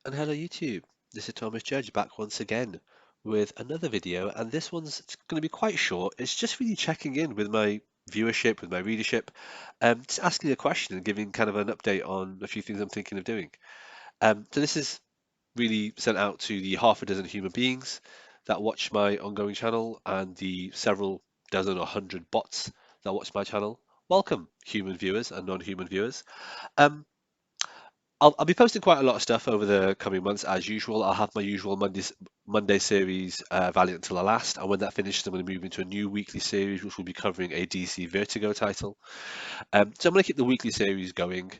And hello YouTube, this is Thomas Judge back once again with another video, and this one's going to be quite short. It's just really checking in with my viewership, with my readership, just asking a question and giving kind of an update on a few things I'm thinking of doing. So this is really sent out to the half a dozen human beings that watch my ongoing channel and the several dozen or hundred bots that watch my channel. Welcome, human viewers and non-human viewers. Um, I'll be posting quite a lot of stuff over the coming months as usual. I'll have my usual Monday series, Valiant Until the Last, and when that finishes, I'm going to move into a new weekly series, which will be covering a DC Vertigo title. So I'm going to keep the weekly series going.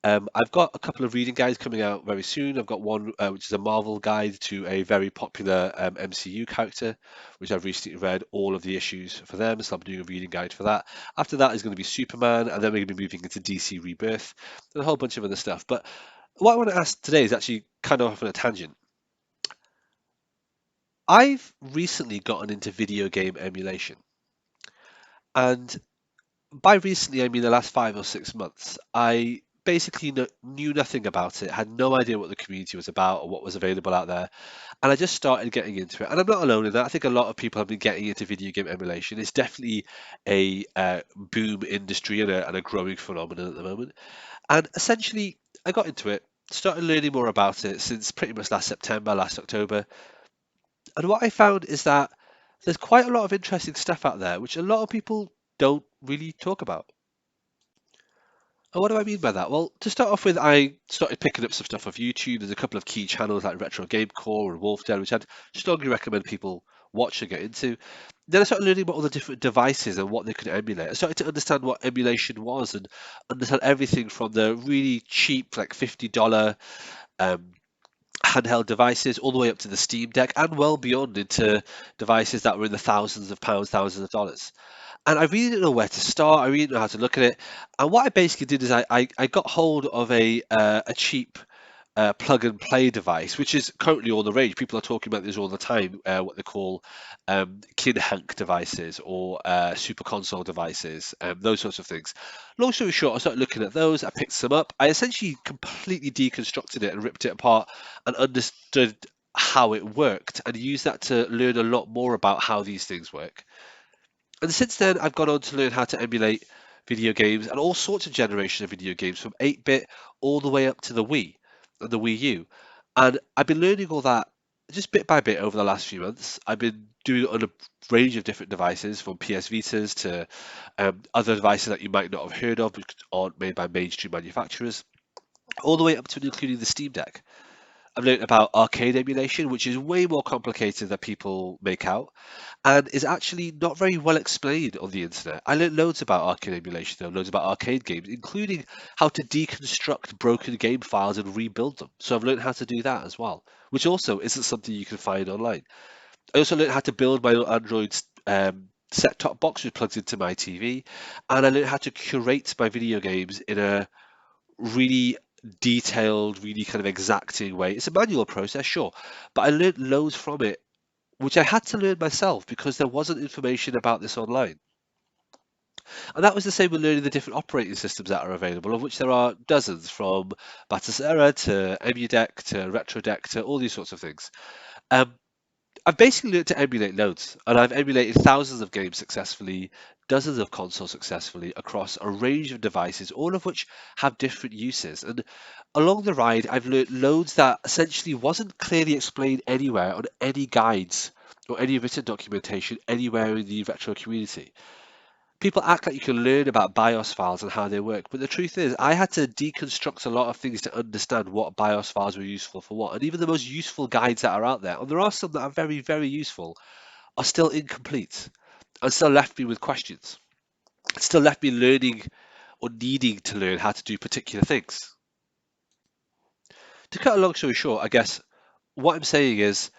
I've got a couple of reading guides coming out very soon. I've got one which is a Marvel guide to a very popular MCU character, which I've recently read all of the issues for them, so I'm doing a reading guide for that. After that is going to be Superman, and then we're going to be moving into DC Rebirth and a whole bunch of other stuff. But what I want to ask today is actually kind of off on a tangent. I've recently gotten into video game emulation, and by recently, I mean the last 5 or 6 months. I basically knew nothing about it, had no idea what the community was about or what was available out there, and I just started getting into it. And I'm not alone in that. I think a lot of people have been getting into video game emulation. It's definitely a boom industry and a growing phenomenon at the moment. And essentially, I got into it, started learning more about it since pretty much last September, last October. And what I found is that there's quite a lot of interesting stuff out there, which a lot of people don't really talk about. And what do I mean by that? Well, to start off with, I started picking up some stuff off YouTube. There's a couple of key channels like Retro Game Core and Wolf Den, which I'd strongly recommend people watch and get into. Then I started learning about all the different devices and what they could emulate. I started to understand what emulation was and understand everything from the really cheap, like $50 um, handheld devices all the way up to the Steam Deck and well beyond into devices that were in the thousands of pounds, thousands of dollars. And I really didn't know where to start. I really didn't know how to look at it. And what I basically did is I got hold of a cheap plug and play device, which is currently all the rage. People are talking about this all the time, what they call Kinhank devices or super console devices, those sorts of things. Long story short, I started looking at those. I picked some up. I essentially completely deconstructed it and ripped it apart and understood how it worked and used that to learn a lot more about how these things work. And since then, I've gone on to learn how to emulate video games and all sorts of generations of video games from 8-bit all the way up to the Wii and the Wii U. And I've been learning all that just bit by bit over the last few months. I've been doing it on a range of different devices, from PS Vitas to other devices that you might not have heard of because aren't made by mainstream manufacturers, all the way up to and including the Steam Deck. I've learned about arcade emulation, which is way more complicated than people make out and is actually not very well explained on the internet. I learned loads about arcade emulation, though, loads about arcade games, including how to deconstruct broken game files and rebuild them. So I've learned how to do that as well, which also isn't something you can find online. I also learned how to build my own Android set-top box, which plugs into my TV, and I learned how to curate my video games in a really detailed, really kind of exacting way. It's a manual process, sure, but I learned loads from it, which I had to learn myself because there wasn't information about this online. And that was the same with learning the different operating systems that are available, of which there are dozens, from Batocera to EmuDeck to RetroDeck to all these sorts of things. Um, I've basically learned to emulate loads, and I've emulated thousands of games successfully, dozens of consoles successfully across a range of devices, all of which have different uses. And along the ride, I've learned loads that essentially wasn't clearly explained anywhere on any guides or any written documentation anywhere in the retro community. People act like you can learn about BIOS files and how they work, but the truth is, I had to deconstruct a lot of things to understand what BIOS files were useful for what. And even the most useful guides that are out there, and there are some that are very, very useful, are still incomplete and still left me with questions. It still left me learning or needing to learn how to do particular things. To cut a long story short, I guess what I'm saying is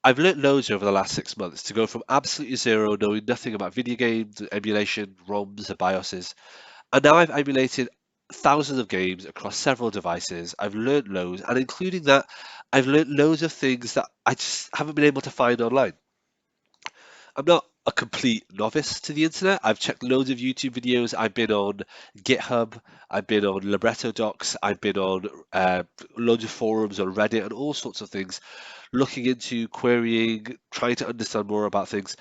I've learnt loads over the last 6 months to go from absolutely zero, knowing nothing about video games, emulation, ROMs, and BIOSes. And now I've emulated thousands of games across several devices. I've learnt loads, and including that, I've learnt loads of things that I just haven't been able to find online. I'm not a complete novice to the internet. I've checked loads of YouTube videos. I've been on GitHub. I've been on Libretto Docs. I've been on loads of forums on Reddit and all sorts of things, looking into querying, trying to understand more about things.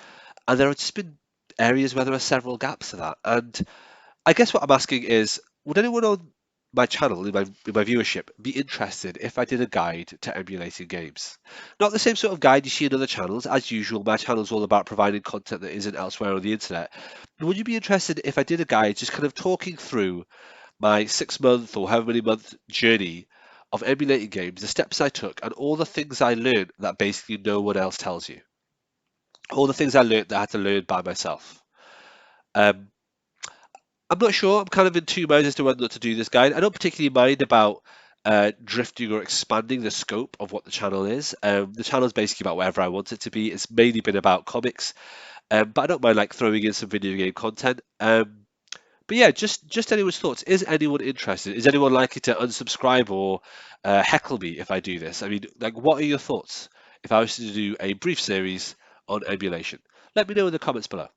And there have just been areas where there are several gaps to that. And I guess what I'm asking is, would anyone on my channel, in my viewership, be interested if I did a guide to emulating games? Not the same sort of guide you see in other channels. As usual, my channel is all about providing content that isn't elsewhere on the internet. But would you be interested if I did a guide just kind of talking through my 6 month or however many month journey of emulating games, the steps I took, and all the things I learned that basically no one else tells you? All the things I learned that I had to learn by myself. Um, I'm not sure. I'm kind of in two minds as to whether or not to do this guide. I don't particularly mind about drifting or expanding the scope of what the channel is. The channel is basically about whatever I want it to be. It's mainly been about comics, but I don't mind like throwing in some video game content. But yeah, just anyone's thoughts. Is anyone interested? Is anyone likely to unsubscribe or heckle me if I do this? I mean, like, what are your thoughts if I was to do a brief series on emulation? Let me know in the comments below.